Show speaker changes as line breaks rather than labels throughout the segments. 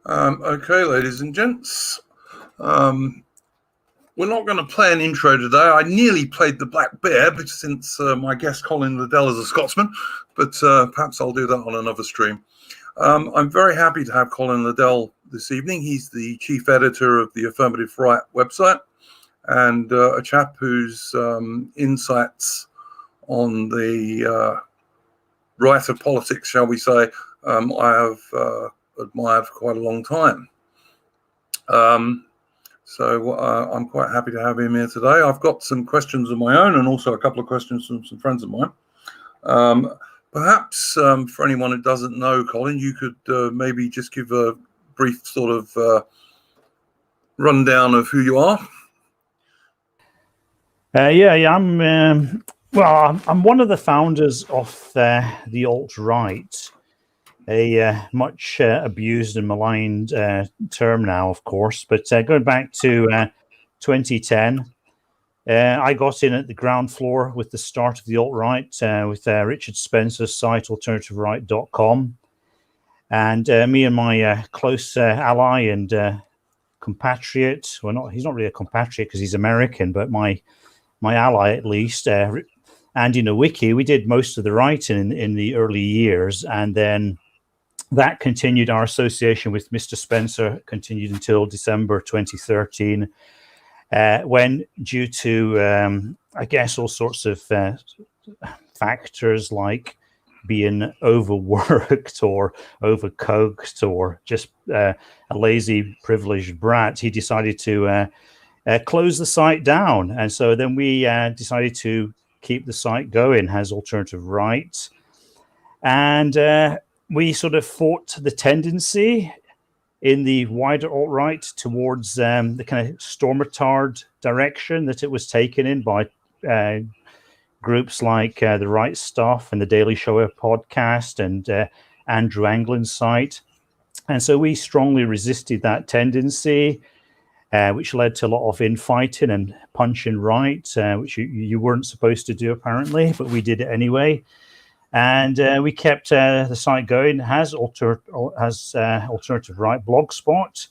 Okay, ladies and gents, we're not going to play an intro today. I nearly played the Black Bear, but since my guest Colin Liddell is a Scotsman, but perhaps I'll do that on another stream. I'm very happy to have Colin Liddell this evening. He's the chief editor of the Affirmative Right website and a chap whose insights on the right of politics, shall we say, I have admired for quite a long time. So I'm quite happy to have him here today. I've got some questions of my own and also a couple of questions from some friends of mine. Perhaps for anyone who doesn't know, Colin, you could maybe just give a brief sort of rundown of who you are.
I'm one of the founders of the alt-right, a much abused and maligned term now, of course. But going back to 2010, I got in at the ground floor with the start of the alt-right with Richard Spencer's site, alternativeright.com. And me and my close ally and compatriot, he's not really a compatriot because he's American, but my ally at least, Andy Nowicki, we did most of the writing in the early years. And then that continued. Our association with Mr. Spencer continued until December 2013, when, due to, I guess, all sorts of factors like being overworked or overcoked or just a lazy, privileged brat, he decided to close the site down. And so then we decided to keep the site going as Alternative Right. And we sort of fought the tendency in the wider alt-right towards the kind of storm-retard direction that it was taken in by groups like The Right Stuff and the Daily Show podcast and Andrew Anglin's site. And so we strongly resisted that tendency, which led to a lot of infighting and punching right, which you weren't supposed to do apparently, but we did it anyway. And we kept the site going as Alternative Right blogspot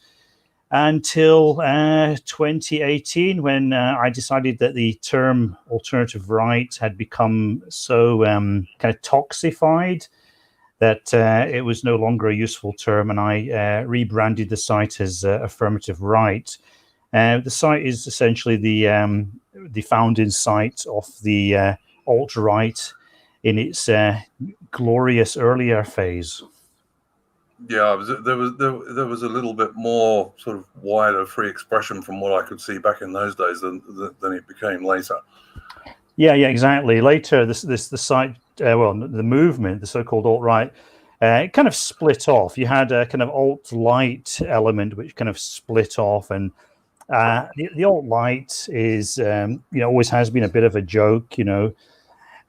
until 2018, when I decided that the term Alternative Right had become so kind of toxified that it was no longer a useful term, and I rebranded the site as Affirmative Right. The site is essentially the founding site of the alt-right in its glorious earlier phase.
Yeah, there was a little bit more sort of wider free expression from what I could see back in those days than it became later.
Yeah, exactly. Later, the site, the movement, the so-called alt-right, it kind of split off. You had a kind of alt-light element which kind of split off, and the alt-light is, always has been a bit of a joke,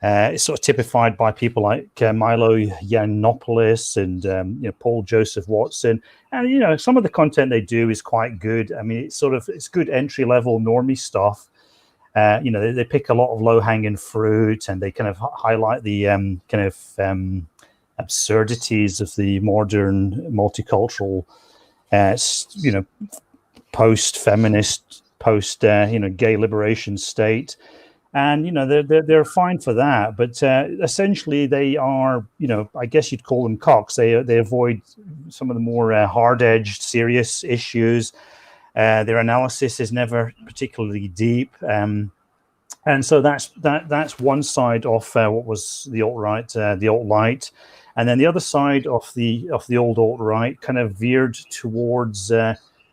It's sort of typified by people like Milo Yiannopoulos and Paul Joseph Watson, and some of the content they do is quite good. I mean, it's good entry level normie stuff. They pick a lot of low hanging fruit, and they kind of highlight the absurdities of the modern multicultural, post feminist, post gay liberation state. And they're fine for that, but essentially they are, I guess you'd call them cocks. They avoid some of the more hard-edged, serious issues. Their analysis is never particularly deep, and so that's one side of what was the alt-right, the alt-light, and then the other side of the old alt-right kind of veered towards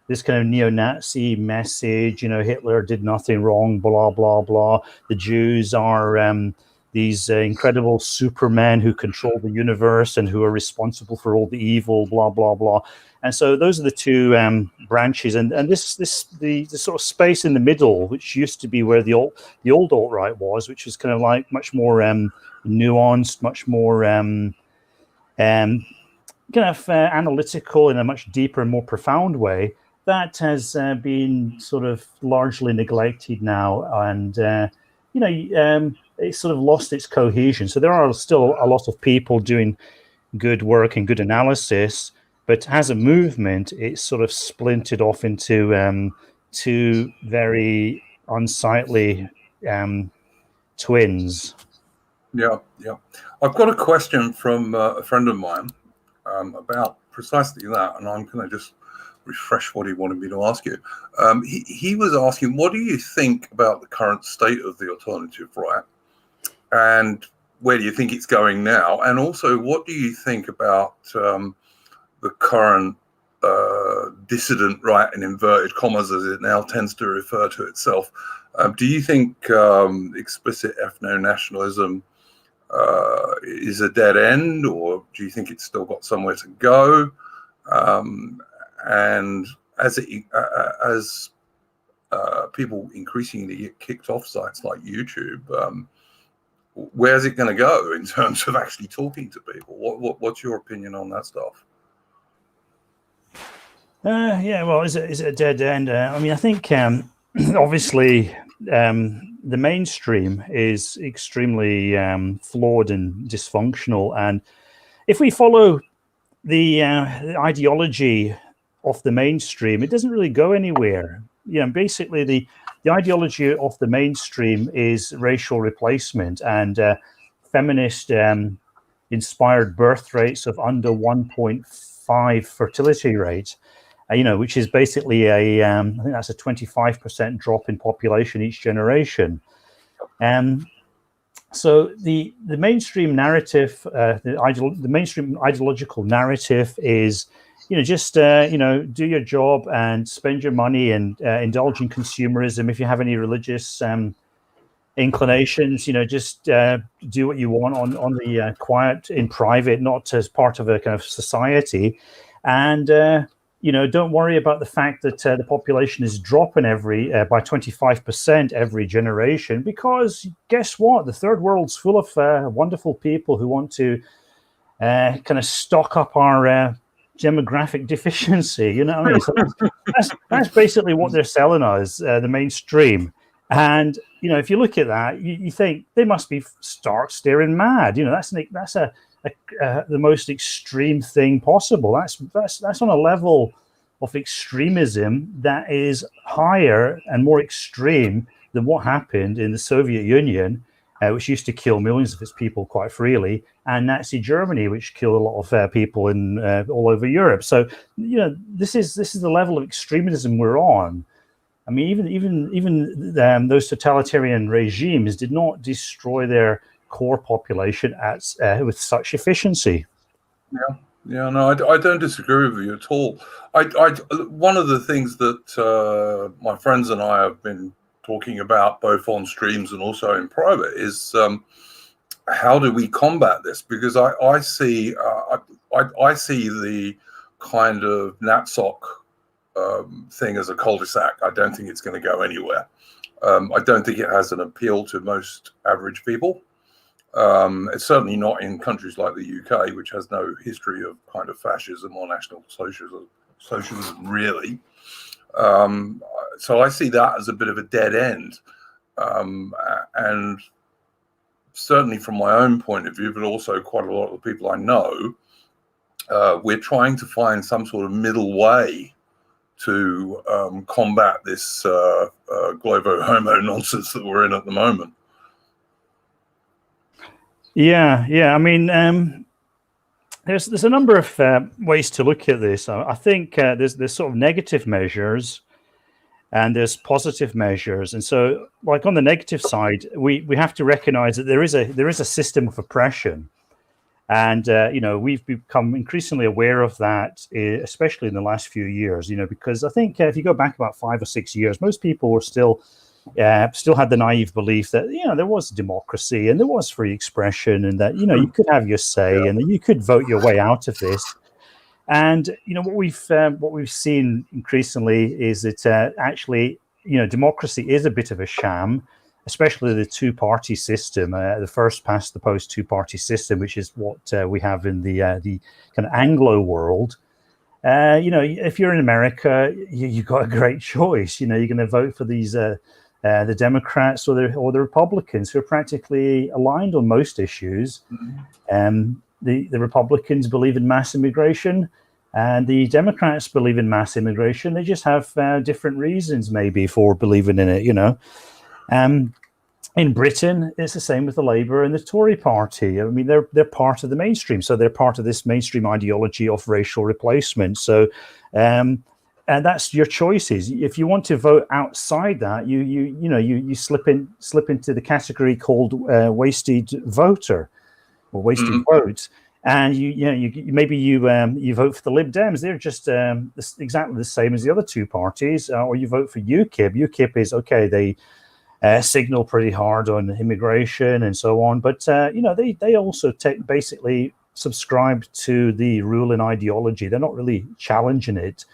this kind of neo-Nazi message, Hitler did nothing wrong, blah, blah, blah. The Jews are these incredible supermen who control the universe and who are responsible for all the evil, blah, blah, blah. And so those are the two branches. And the sort of space in the middle, which used to be where the old alt-right was, which was kind of like much more nuanced, much more analytical in a much deeper and more profound way. That has been sort of largely neglected now, and it's sort of lost its cohesion. So there are still a lot of people doing good work and good analysis, But as a movement, it's sort of splintered off into two very unsightly twins.
Yeah. I've got a question from a friend of mine about precisely that, and I'm going to just refresh what he wanted me to ask you. He was asking, what do you think about the current state of the alternative right, and where do you think it's going now? And also, what do you think about the current dissident right, in inverted commas, as it now tends to refer to itself? Do you think explicit ethno-nationalism is a dead end, or do you think it's still got somewhere to go? And as people increasingly get kicked off sites like YouTube, where's it going to go in terms of actually talking to people? What's your opinion on that stuff?
Yeah, well, is it a dead end? I mean, I think obviously the mainstream is extremely flawed and dysfunctional, and if we follow the ideology of the mainstream, it doesn't really go anywhere. Basically the ideology of the mainstream is racial replacement and feminist inspired birth rates of under 1.5 fertility rate, which is basically I think that's a 25% drop in population each generation. So the mainstream narrative, the mainstream ideological narrative is, just do your job and spend your money and indulge in consumerism. If you have any religious inclinations, just do what you want on the quiet in private, not as part of a kind of society, and don't worry about the fact that the population is dropping by 25% every generation, because guess what? The third world's full of wonderful people who want to kind of stock up our demographic deficiency. You know what I mean? So that's basically what they're selling us, the mainstream. And if you look at that, you think they must be stark staring mad. That's the most extreme thing possible. That's on a level of extremism that is higher and more extreme than what happened in the Soviet Union, which used to kill millions of its people quite freely, and Nazi Germany, which killed a lot of people in all over Europe. So this is the level of extremism we're on. I mean, even those totalitarian regimes did not destroy their core population with such efficiency.
Yeah, no, I don't disagree with you at all. One of the things that my friends and I have been talking about, both on streams and also in private, is how do we combat this? Because I see the kind of NatSoc thing as a cul-de-sac. I don't think it's going to go anywhere. I don't think it has an appeal to most average people. It's certainly not in countries like the UK, which has no history of kind of fascism or national socialism really. So I see that as a bit of a dead end. And certainly from my own point of view, but also quite a lot of the people I know, we're trying to find some sort of middle way to combat this globo homo nonsense that we're in at the moment.
Yeah. I mean, there's a number of ways to look at this. I think there's sort of negative measures and there's positive measures. And so, like on the negative side, we have to recognize that there is a system of oppression, and we've become increasingly aware of that, especially in the last few years. Because I think if you go back about 5 or 6 years, most people were still had the naive belief that there was democracy and there was free expression, and that you could have your say and that you could vote your way out of this. And what we've seen increasingly is that actually democracy is a bit of a sham, especially the two-party system, the first past the post two-party system, which is what we have in the kind of Anglo world. If you're in America, you've got a great choice. You're going to vote for these the Democrats or the Republicans, who are practically aligned on most issues. The Republicans believe in mass immigration. And the Democrats believe in mass immigration. They just have different reasons, maybe, for believing in it, In Britain, it's the same with the Labour and the Tory party. I mean, they're part of the mainstream. So they're part of this mainstream ideology of racial replacement. So, and that's your choices. If you want to vote outside that, you slip into the category called wasted voter or wasted vote. And you vote for the Lib Dems. They're just exactly the same as the other two parties, or you vote for UKIP. UKIP is okay. They signal pretty hard on immigration and so on, but they also basically subscribe to the ruling ideology. They're not really challenging it.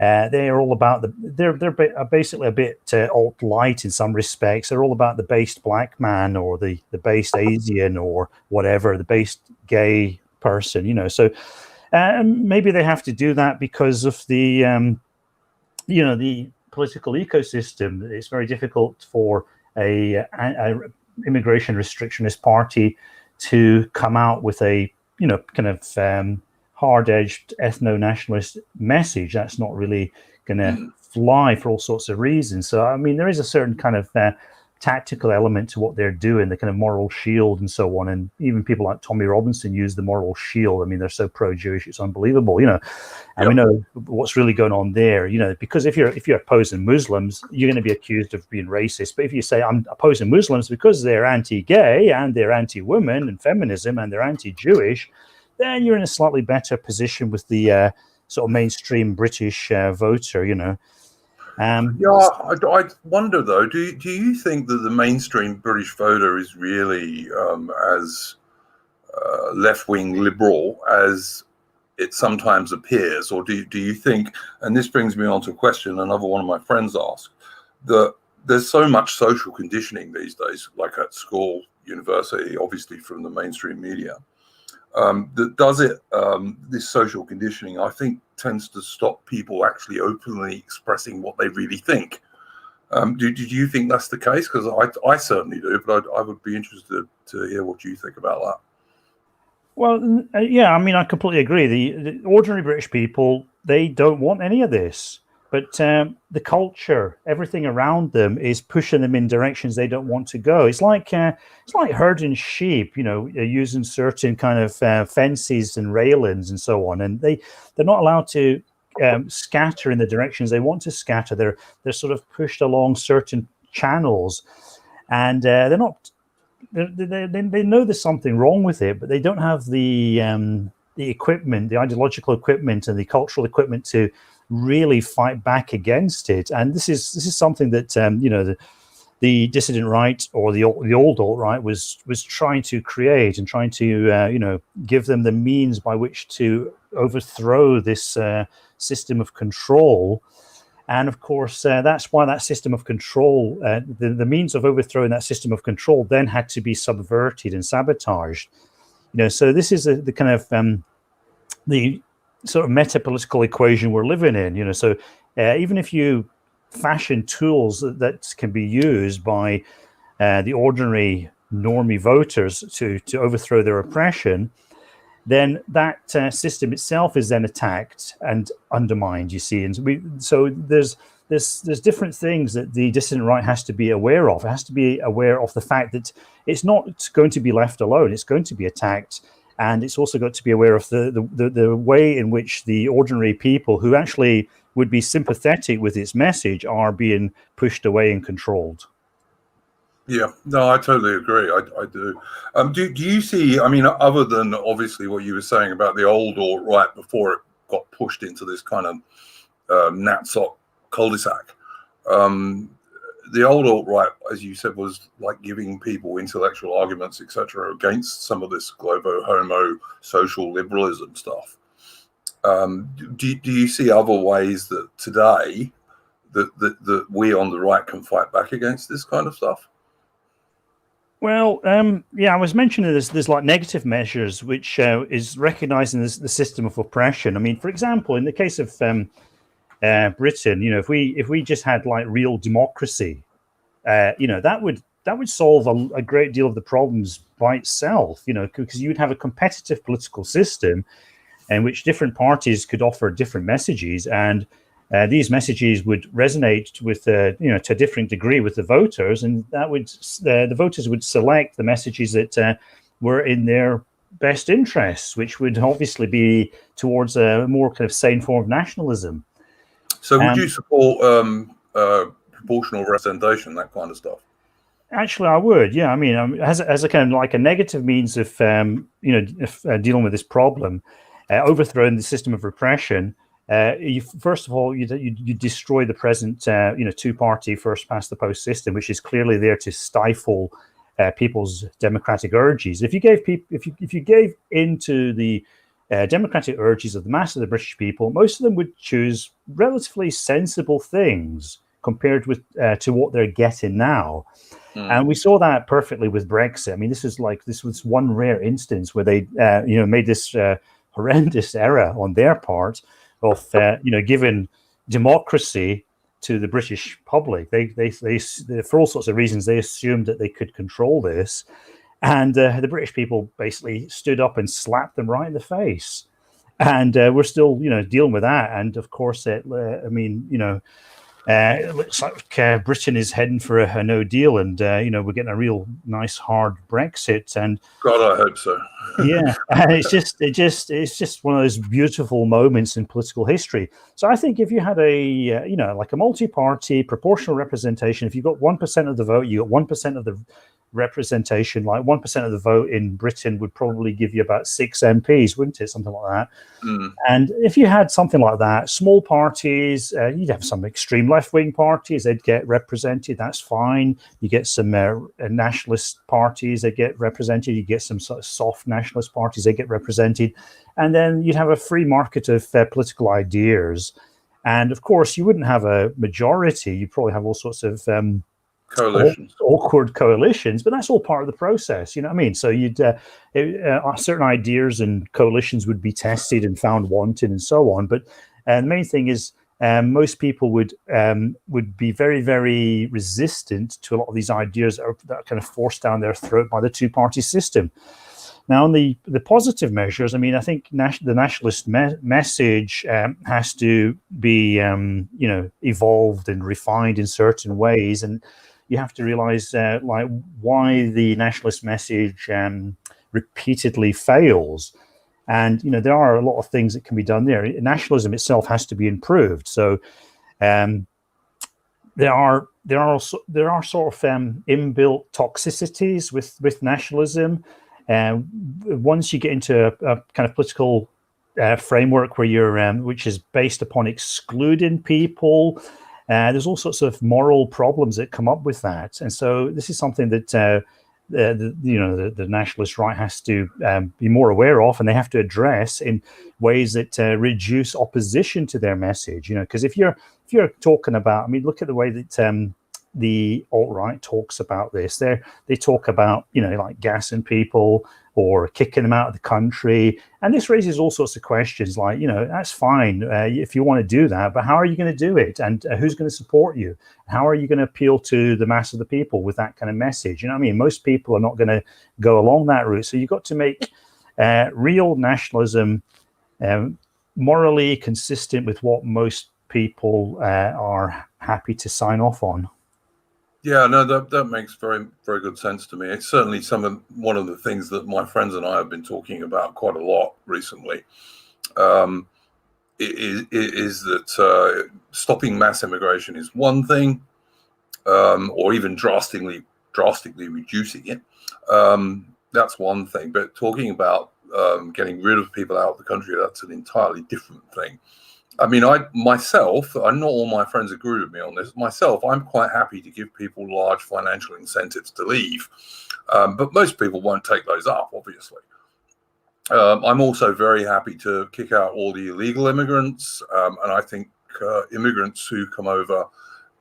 They're all about they're basically a bit alt-light in some respects. They're all about the based black man or the based Asian or whatever, the based gay person, So maybe they have to do that because of the the political ecosystem. It's very difficult for a immigration restrictionist party to come out with a kind of hard-edged ethno-nationalist message. That's not really going to fly for all sorts of reasons. So I mean, there is a certain kind of tactical element to what they're doing, the kind of moral shield and so on. And even people like Tommy Robinson use the moral shield. I mean, they're so pro-Jewish, it's unbelievable, And we know what's really going on there, because if you're opposing Muslims, you're going to be accused of being racist. But if you say I'm opposing Muslims because they're anti-gay and they're anti-women and feminism and they're anti-Jewish, then you're in a slightly better position with the sort of mainstream British voter,
I wonder though. Do you think that the mainstream British voter is really as left-wing liberal as it sometimes appears, or do you think? And this brings me on to a question another one of my friends asked, that there's so much social conditioning these days, like at school, university, obviously from the mainstream media. This social conditioning, I think, tends to stop people actually openly expressing what they really think. Do you think that's the case? Because I certainly do, but I would be interested to hear what you think about that.
Well, yeah, I mean, I completely agree. The ordinary British people, they don't want any of this. But the culture, everything around them is pushing them in directions they don't want to go. It's like herding sheep, using certain kind of fences and railings and so on. And they're not allowed to scatter in the directions they want to scatter. They're sort of pushed along certain channels, and they're not. They know there's something wrong with it, but they don't have the equipment, the ideological equipment, and the cultural equipment to really fight back against it. And this is something that the dissident right, or the old alt-right, was trying to create and trying to give them the means by which to overthrow this system of control. And of course, that's why that system of control, the means of overthrowing that system of control, then had to be subverted and sabotaged. So this is the kind of the sort of meta-political equation we're living in. So even if you fashion tools that can be used by the ordinary normie voters to overthrow their oppression, then that system itself is then attacked and undermined, you see. And so there's different things that the dissident right has to be aware of. It has to be aware of the fact that it's not going to be left alone. It's going to be attacked. And it's also got to be aware of the way in which the ordinary people who actually would be sympathetic with its message are being pushed away and controlled.
Yeah, no, I totally agree. I do. Do you see, I mean, other than obviously what you were saying about the old alt-right before it got pushed into this kind of Natsok cul-de-sac, the old alt-right, as you said, was like giving people intellectual arguments, etc., against some of this globo-homo social liberalism stuff. Do you see other ways that today that we on the right can fight back against this kind of stuff?
Well, I was mentioning there's like negative measures, which is recognizing the system of oppression. I mean, for example, in the case of Britain, if we just had like real democracy, that would solve a great deal of the problems by itself. Because you would have a competitive political system, in which different parties could offer different messages, and these messages would resonate with, to a different degree with the voters, and that would the voters would select the messages that were in their best interests, which would obviously be towards a more kind of sane form of nationalism.
So would you support proportional representation, that kind of stuff?
Actually, I would. Yeah, I mean, as a kind of like a negative means of dealing with this problem, overthrowing the system of repression. First of all, you destroy the present two-party first past the post system, which is clearly there to stifle people's democratic urges. If you gave into the democratic urges of the mass of the British people, most of them would choose relatively sensible things compared with to what they're getting now. And we saw that perfectly with Brexit. I mean, this was one rare instance where they made this horrendous error on their part of giving democracy to the British public. They for all sorts of reasons, they assumed that they could control this, and the British people basically stood up and slapped them right in the face. And we're still dealing with that. And of course, it looks like Britain is heading for a no deal, and we're getting a real nice hard Brexit. And
God, I hope so.
Yeah, it's just one of those beautiful moments in political history. So I think if you had a like a multi-party proportional representation, if you got 1% of the vote, you got 1% of the representation. Like 1% of the vote in Britain would probably give you about 6 MPs, wouldn't it? Something like that. And if you had something like that, small parties, you'd have some extreme left-wing parties, they'd get represented. That's fine. You get some nationalist parties, they get represented. You get some sort of soft nationalist parties, they get represented. And then you'd have a free market of political ideas. And of course, you wouldn't have a majority. You'd probably have all sorts of
coalitions,
awkward coalitions, but that's all part of the process. You know what I mean? So you'd certain ideas and coalitions would be tested and found wanted and so on. But the main thing is most people would be very, very resistant to a lot of these ideas that are kind of forced down their throat by the two-party system. Now, on the positive measures, I mean, I think the nationalist message has to be, evolved and refined in certain ways, and you have to realize why the nationalist message repeatedly fails. And there are a lot of things that can be done there. Nationalism itself has to be improved. So there are sort of inbuilt toxicities with nationalism. Once you get into a kind of political framework where you're which is based upon excluding people, there's all sorts of moral problems that come up with that. And so this is something that the nationalist right has to be more aware of, and they have to address in ways that reduce opposition to their message. Because if you're talking about, I mean, look at the way that the alt-right talks about this. They talk about like gassing people or kicking them out of the country, and this raises all sorts of questions. Like that's fine if you want to do that, but how are you going to do it, and who's going to support you? How are you going to appeal to the mass of the people with that kind of message? You know what I mean? Most people are not going to go along that route. So you've got to make real nationalism morally consistent with what most people are happy to sign off on.
Yeah, no, that makes very, very good sense to me. It's certainly one of the things that my friends and I have been talking about quite a lot recently. Is that stopping mass immigration is one thing, or even drastically reducing it. That's one thing. But talking about getting rid of people out of the country, that's an entirely different thing. I mean, myself, and not all my friends agree with me on this. Myself, I'm quite happy to give people large financial incentives to leave, but most people won't take those up, obviously. I'm also very happy to kick out all the illegal immigrants, and I think immigrants who come over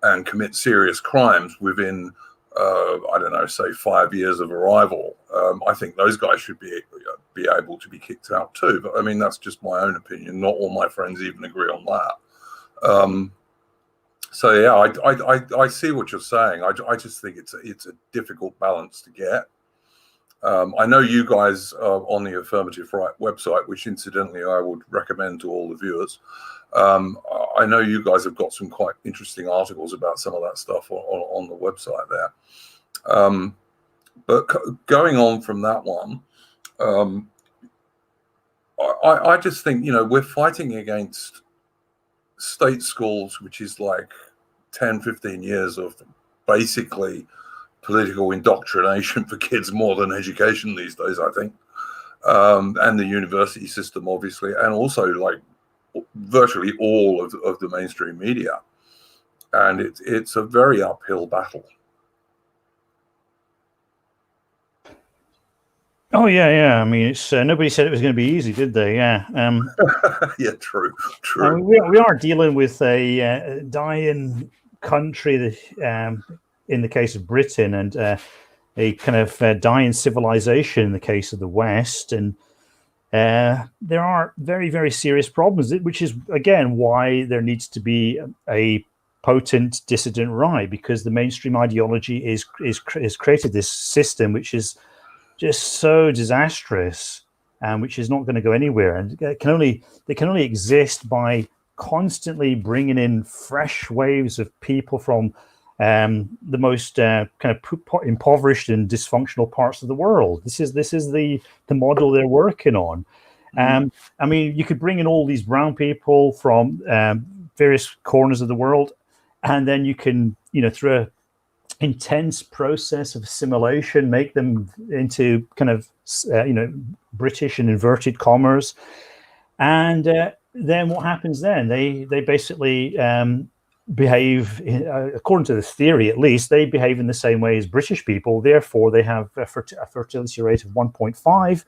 and commit serious crimes within, I don't know, say 5 years of arrival, I think those guys should be able to be kicked out too. But I mean, that's just my own opinion. Not all my friends even agree on that. So yeah, I see what you're saying. I just think it's a difficult balance to get. I know you guys are on the Affirmative Right website, which incidentally I would recommend to all the viewers. I know you guys have got some quite interesting articles about some of that stuff on the website there. But going on from that one, I just think, we're fighting against state schools, which is like 10, 15 years of basically political indoctrination for kids more than education these days, I think. And the university system, obviously, and also like virtually all of the mainstream media. And it's a very uphill battle.
Oh yeah. I mean, it's nobody said it was going to be easy, did they? Yeah.
Yeah, true.
I mean, we are dealing with a dying country that, in the case of Britain, and a kind of dying civilization in the case of the West, and there are very, very serious problems, which is again why there needs to be a potent dissident right, because the mainstream ideology is created this system which is just so disastrous, and which is not going to go anywhere, and they can only exist by constantly bringing in fresh waves of people from the most kind of impoverished and dysfunctional parts of the world. This is the model they're working on. I mean, you could bring in all these brown people from various corners of the world, and then you can, through a intense process of assimilation, make them into kind of British in inverted commas, and then what happens then? They basically behave, according to this theory at least, they behave in the same way as British people. Therefore, they have a fertility rate of 1.5,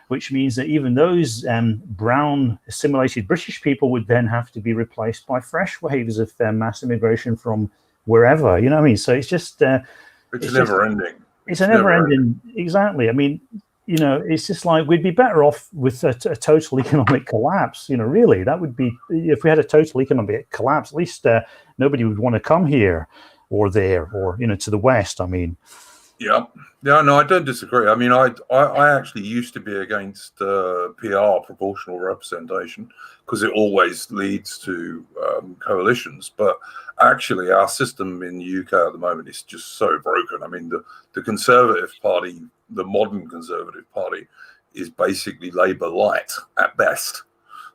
which means that even those brown assimilated British people would then have to be replaced by fresh waves of mass immigration from wherever, you know what I mean? So it's just
it's never ending.
It's a never ending. Exactly. I mean, it's just like we'd be better off with a total economic collapse. Really, that would be, if we had a total economic collapse, at least nobody would want to come here or there or to the West. I mean,
yeah, no, I don't disagree. I mean, I actually used to be against PR, proportional representation, because it always leads to coalitions. But actually, our system in the UK at the moment is just so broken. I mean, the Conservative Party, the modern Conservative Party, is basically Labour light at best.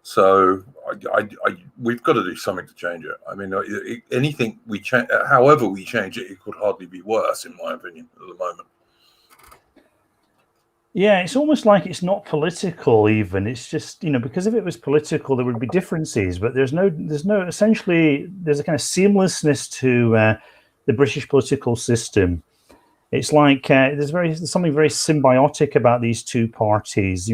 So we've got to do something to change it. I mean, anything we change, however we change it, it could hardly be worse, in my opinion, at the moment.
Yeah, it's almost like it's not political even. It's just, because if it was political, there would be differences, but there's no, essentially, there's a kind of seamlessness to the British political system. It's like there's something very symbiotic about these two parties.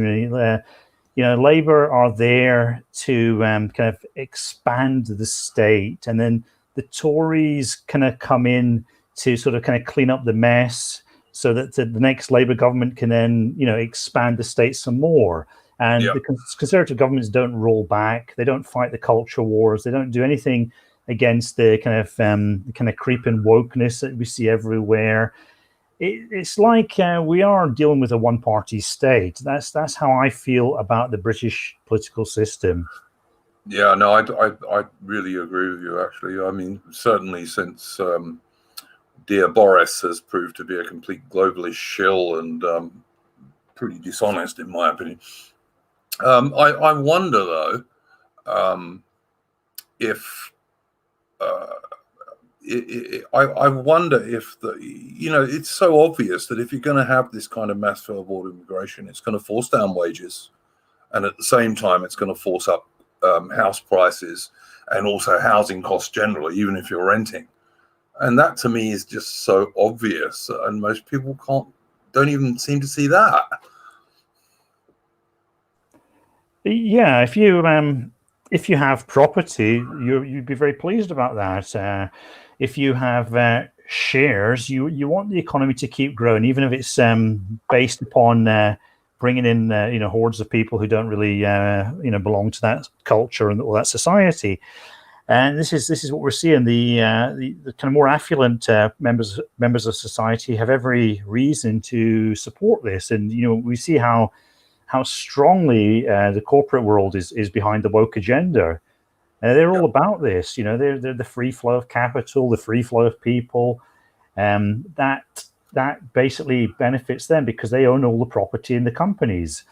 Labour are there to kind of expand the state, and then the Tories kind of come in to sort of kind of clean up the mess, so that the next Labour government can then, expand the state some more. And the Conservative governments don't roll back. They don't fight the culture wars. They don't do anything against the kind of creeping wokeness that we see everywhere. It's like we are dealing with a one-party state. That's how I feel about the British political system.
Yeah, no, I really agree with you, actually. I mean, certainly since dear Boris has proved to be a complete globalist shill and pretty dishonest, in my opinion. I wonder, though, if I wonder if it's so obvious that if you're going to have this kind of mass forward immigration, it's going to force down wages, and at the same time, it's going to force up house prices and also housing costs generally, even if you're renting. And that to me is just so obvious, and most people don't even seem to see that.
Yeah, if you have property, you'd be very pleased about that. If you have shares, you want the economy to keep growing, even if it's based upon bringing in hordes of people who don't really belong to that culture or that society. And this is what we're seeing. The kind of more affluent members of society have every reason to support this, and we see how strongly the corporate world is behind the woke agenda. They're all about this. They're the free flow of capital, the free flow of people. That basically benefits them because they own all the property in the companies,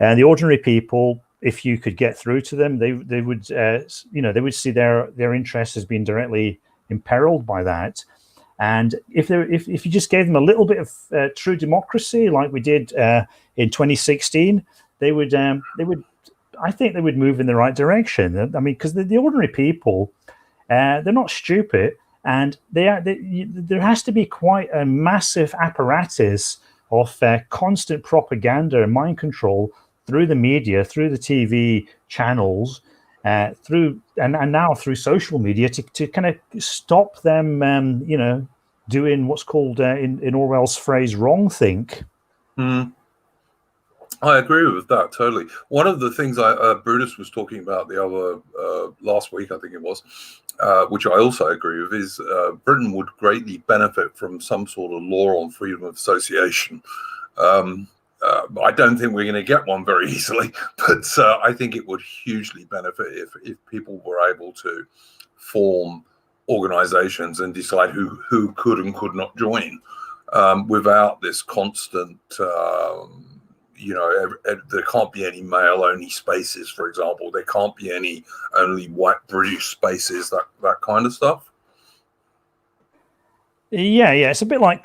and the ordinary people, if you could get through to them, they would they would see their interests as being directly imperiled by that. And if you just gave them a little bit of true democracy, like we did in 2016, they would I think they would move in the right direction. I mean, because the ordinary people, they're not stupid, and there has to be quite a massive apparatus of constant propaganda and mind control through the media, through the TV channels, through and now through social media to kind of stop them, doing what's called in Orwell's phrase wrong-think.
Mm. I agree with that totally. One of the things Brutus was talking about the other last week, I think it was, which I also agree with, is Britain would greatly benefit from some sort of law on freedom of association. I don't think we're going to get one very easily, but I think it would hugely benefit if people were able to form organizations and decide who could and could not join without this constant, there can't be any male-only spaces, for example. There can't be any only white British spaces, that kind of stuff.
Yeah, it's a bit like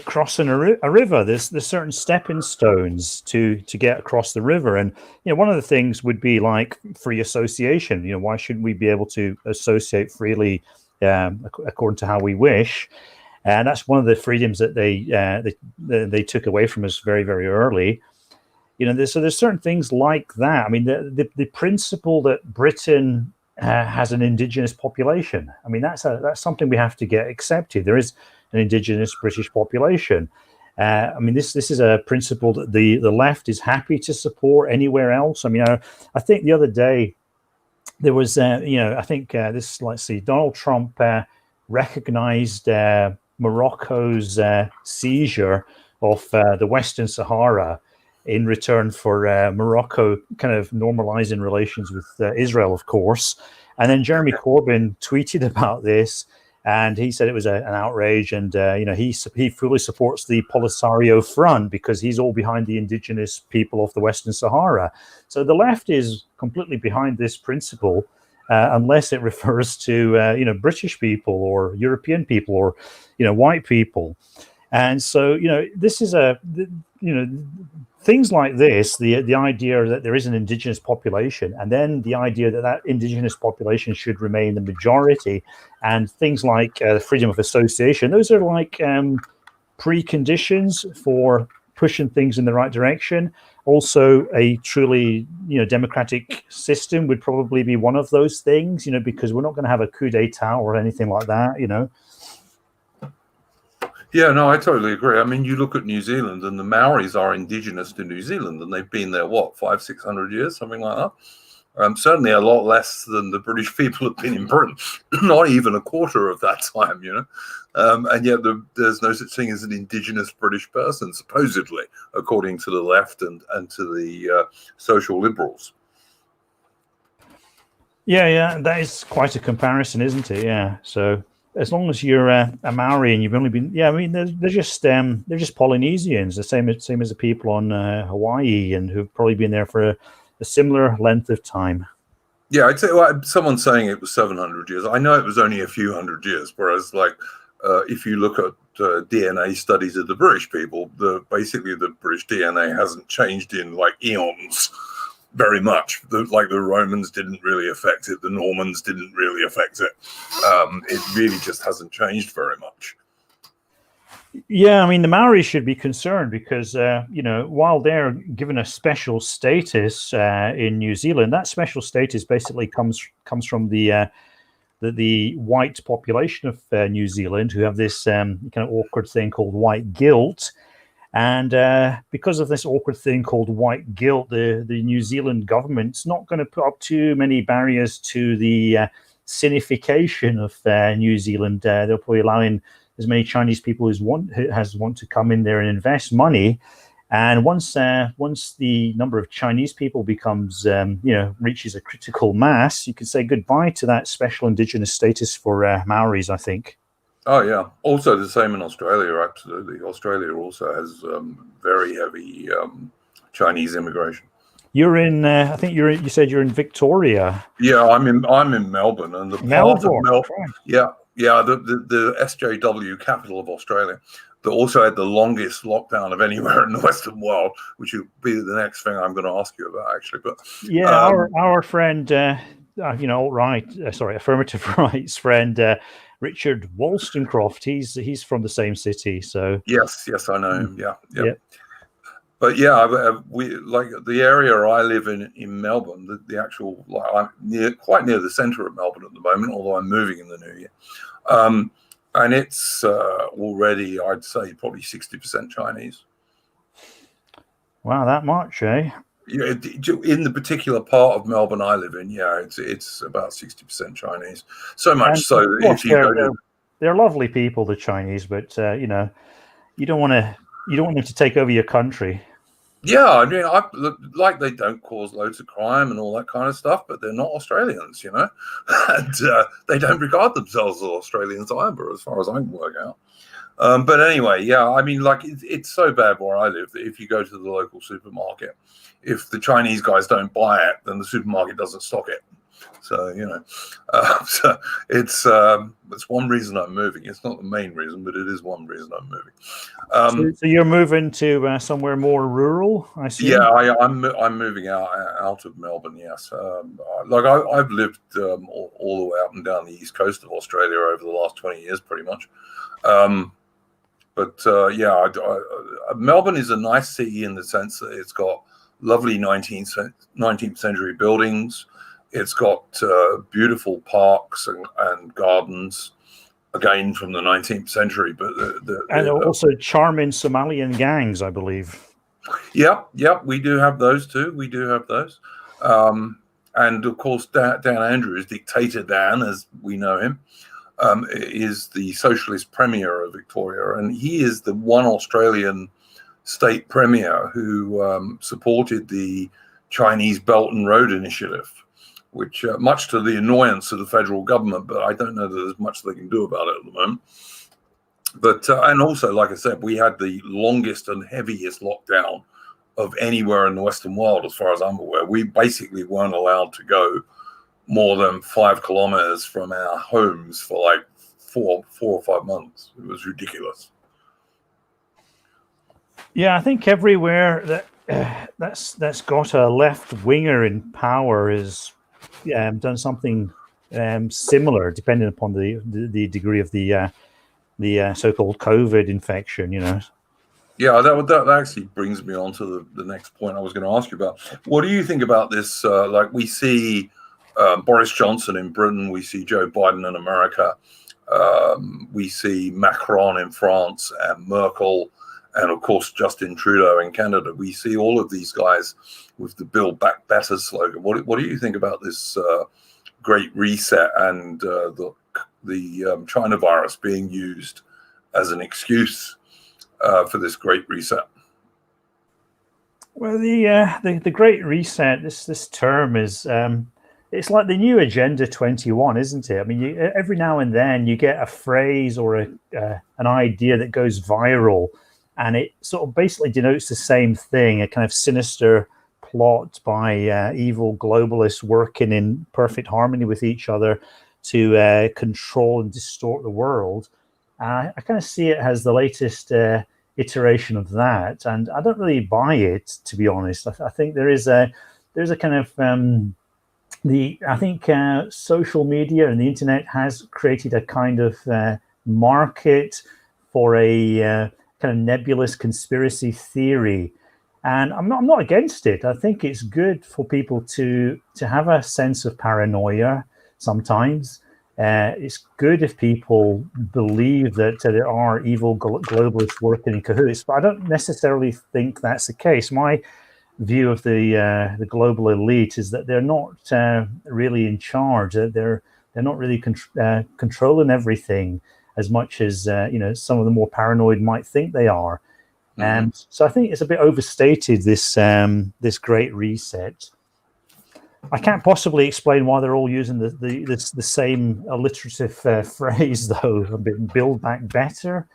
crossing a river. There's certain stepping stones to get across the river, and one of the things would be like free association. Why shouldn't we be able to associate freely according to how we wish? And that's one of the freedoms that they took away from us very, very early. So there's certain things like that. I mean, the principle that Britain has an indigenous population. I mean, that's something we have to get accepted. There is an indigenous British population. I mean, this is a principle that the left is happy to support anywhere else. I mean, I think the other day there was, I think let's see, Donald Trump recognized Morocco's seizure of the Western Sahara in return for Morocco kind of normalizing relations with Israel, of course. And then Jeremy Corbyn tweeted about this, and he said it was an outrage, and he fully supports the Polisario Front because he's all behind the indigenous people of the Western Sahara. So the left is completely behind this principle, unless it refers to British people or European people or white people. And so this is things like this, the idea that there is an indigenous population, and then the idea that indigenous population should remain the majority, and things like freedom of association, those are like preconditions for pushing things in the right direction. Also, a truly democratic system would probably be one of those things, because we're not going to have a coup d'etat or anything like that,
Yeah, no, I totally agree. I mean, you look at New Zealand, and the Maoris are indigenous to New Zealand, and they've been there, 500-600 years, something like that. Certainly a lot less than the British people have been in Britain, not even a quarter of that time, and yet there's no such thing as an indigenous British person, supposedly, according to the left and to the social liberals. Yeah,
that is quite a comparison, isn't it? Yeah, so as long as you're a Maori and you've only been, I mean, they're just Polynesians, the same as the people on Hawaii, and who've probably been there for a similar length of time.
Yeah, I'd say someone's saying it was 700 years. I know it was only a few hundred years, whereas if you look at DNA studies of the British people, basically the British DNA hasn't changed in eons. Very much. The Romans didn't really affect it. The Normans didn't really affect it. It really just hasn't changed very much.
Yeah, I mean, the Maoris should be concerned because, while they're given a special status in New Zealand, that special status basically comes from the white population of New Zealand, who have this kind of awkward thing called white guilt. And because of this awkward thing called white guilt, the New Zealand government's not going to put up too many barriers to the sinification of New Zealand. They'll probably allow in as many Chinese people as want to come in there and invest money. And once the number of Chinese people becomes, reaches a critical mass, you can say goodbye to that special indigenous status for Maoris, I think.
Oh, yeah. Also the same in Australia, absolutely. Australia also has very heavy Chinese immigration.
You're in, I think you said you're in Victoria.
Yeah, I'm in Melbourne, and the part of Melbourne, the SJW capital of Australia, that also had the longest lockdown of anywhere in the Western world, which will be the next thing I'm going to ask you about, actually. But
yeah, our friend, affirmative rights friend, Richard Wollstonecroft. He's from the same city, so
yes, I know him. Yeah. But yeah, we like the area I live in Melbourne. The actual, I'm quite near the centre of Melbourne at the moment, although I'm moving in the new year. And it's already, I'd say, probably 60% Chinese.
Wow, that much, eh?
Yeah, in the particular part of Melbourne I live in, it's about 60% Chinese. So much so that if you go to,
they're lovely people, the Chinese, but you don't want them to take over your country.
Yeah, I mean, like they don't cause loads of crime and all that kind of stuff, but they're not Australians, and they don't regard themselves as Australians either, as far as I can work out. But anyway, yeah, I mean, like it's so bad where I live that if you go to the local supermarket, if the Chinese guys don't buy it, then the supermarket doesn't stock it. So so it's one reason I'm moving. It's not the main reason, but it is one reason I'm moving.
So you're moving to somewhere more rural, I see.
Yeah, I'm moving out of Melbourne. Yes, I've lived all the way up and down the east coast of Australia over the last 20 years, pretty much. Melbourne is a nice city in the sense that it's got lovely 19th century buildings. It's got beautiful parks and gardens, again from the 19th century. But
also charming Somalian gangs, I believe.
Yep, we do have those too. We do have those, and of course Dan Andrews, Dictator Dan, as we know him, is the socialist premier of Victoria, and he is the one Australian state premier who supported the Chinese Belt and Road Initiative, which much to the annoyance of the federal government, but I don't know that there's much they can do about it at the moment. But and also, like I said, we had the longest and heaviest lockdown of anywhere in the Western world, as far as I'm aware. We basically weren't allowed to go more than 5 kilometers from our homes for like four or 5 months. It was ridiculous.
Yeah, I think everywhere that's got a left winger in power is done something similar, depending upon the degree of the so-called COVID infection.
Yeah, that actually brings me on to the next point I was going to ask you about. What do you think about this? Like we see Boris Johnson in Britain, we see Joe Biden in America, we see Macron in France and Merkel, and of course Justin Trudeau in Canada. We see all of these guys with the Build Back Better slogan. What do you think about this Great Reset and the China virus being used as an excuse for this Great Reset?
Well, the Great Reset, this term is it's like the new Agenda 21, isn't it? I mean, every now and then you get a phrase or an idea that goes viral, and it sort of basically denotes the same thing, a kind of sinister plot by evil globalists working in perfect harmony with each other to control and distort the world. I kind of see it as the latest iteration of that, and I don't really buy it, to be honest. I think there's a kind of I think social media and the internet has created a kind of market for a kind of nebulous conspiracy theory, and I'm not against it. I think it's good for people to have a sense of paranoia sometimes. It's good if people believe that there are evil globalists working in cahoots, but I don't necessarily think that's the case. My view of the global elite is that they're not really in charge. They're they're not really controlling everything as much as some of the more paranoid might think they are. And so I think it's a bit overstated, this Great Reset. I can't possibly explain why they're all using the same alliterative phrase, though. A bit "build back better."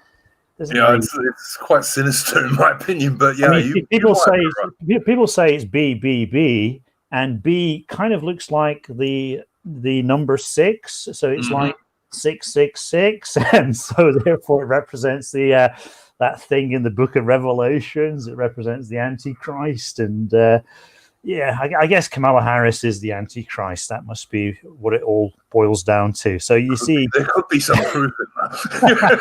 It's quite sinister in my opinion, but yeah,
I mean, people say it's BBB, and B kind of looks like the number 6, so it's like 666, and so therefore it represents the that thing in the Book of Revelations. It represents the Antichrist, and I guess Kamala Harris is the Antichrist. That must be what it all boils down to. So you see,
there could be some truth in that.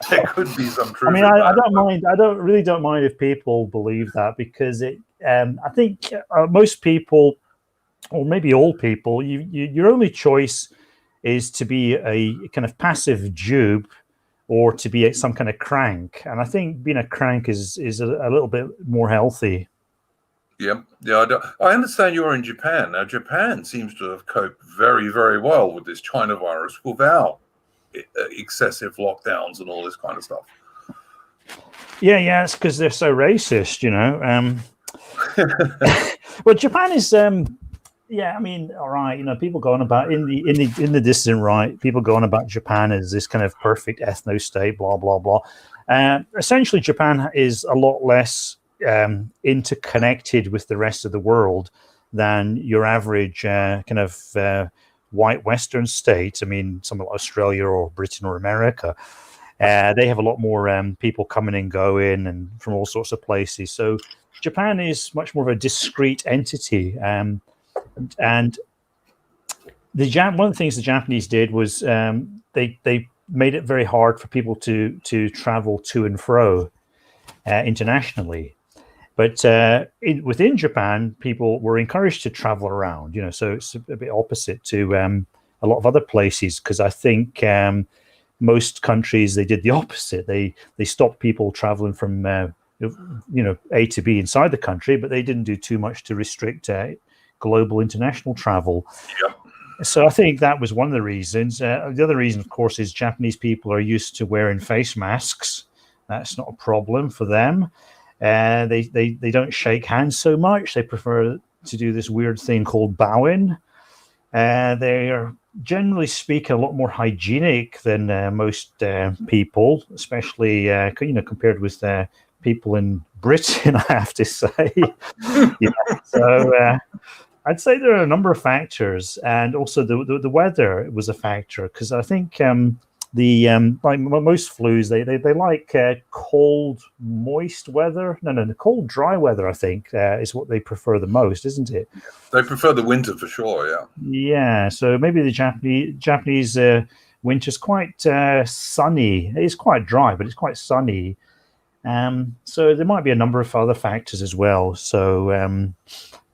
There could be some truth.
I mean, I don't mind. I really don't mind if people believe that, because it. I think most people, or maybe all people, your only choice is to be a kind of passive dupe, or to be some kind of crank. And I think being a crank is a little bit more healthy.
Yeah. I understand you're in Japan. Now, Japan seems to have coped very, very well with this China virus without excessive lockdowns and all this kind of stuff.
Yeah, it's because they're so racist, Well, Japan is, I mean, all right, people go on about in the distant right, people go on about Japan as this kind of perfect ethno state, blah blah blah. Essentially, Japan is a lot less interconnected with the rest of the world than your average kind of white Western state. I mean, something like Australia or Britain or America. They have a lot more people coming and going, and from all sorts of places. So Japan is much more of a discrete entity. And one of the things the Japanese did was they made it very hard for people to travel to and fro internationally. But within Japan, people were encouraged to travel around, so it's a bit opposite to a lot of other places, because I think most countries, they did the opposite. They stopped people traveling from, A to B inside the country, but they didn't do too much to restrict global international travel.
Yep.
So I think that was one of the reasons. The other reason, of course, is Japanese people are used to wearing face masks. That's not a problem for them. They don't shake hands so much. They prefer to do this weird thing called bowing. They are, generally speaking, a lot more hygienic than most people, especially compared with people in Britain, I have to say. So I'd say there are a number of factors, and also the weather was a factor, because I think like most flus, they like cold, moist weather. No, cold, dry weather, I think, is what they prefer the most, isn't it?
They prefer the winter for sure, yeah.
Yeah, so maybe the Japanese winter's quite sunny. It's quite dry, but it's quite sunny. So there might be a number of other factors as well. So,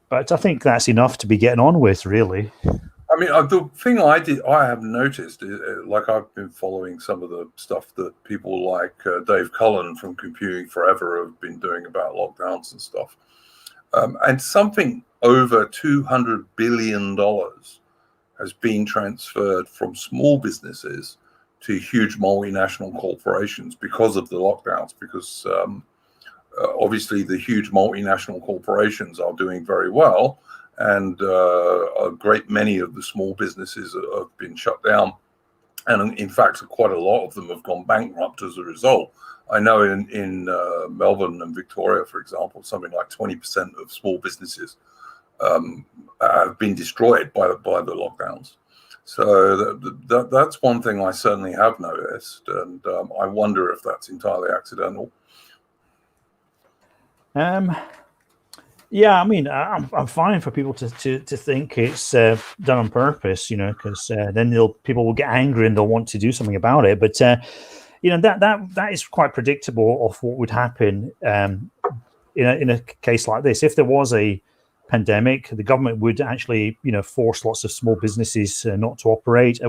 but I think that's enough to be getting on with, really.
I mean, the thing I have noticed is, like, I've been following some of the stuff that people like Dave Cullen from Computing Forever have been doing about lockdowns and stuff. And something over $200 billion has been transferred from small businesses to huge multinational corporations because of the lockdowns, because obviously the huge multinational corporations are doing very well, and a great many of the small businesses have been shut down. And in fact, quite a lot of them have gone bankrupt as a result. I know in Melbourne and Victoria, for example, something like 20% of small businesses have been destroyed by the lockdowns. So that's one thing I certainly have noticed, and I wonder if that's entirely accidental.
Yeah, I mean, I'm fine for people to think it's done on purpose, because then people will get angry and they'll want to do something about it. But that is quite predictable of what would happen in a case like this. If there was a pandemic, the government would actually, force lots of small businesses not to operate,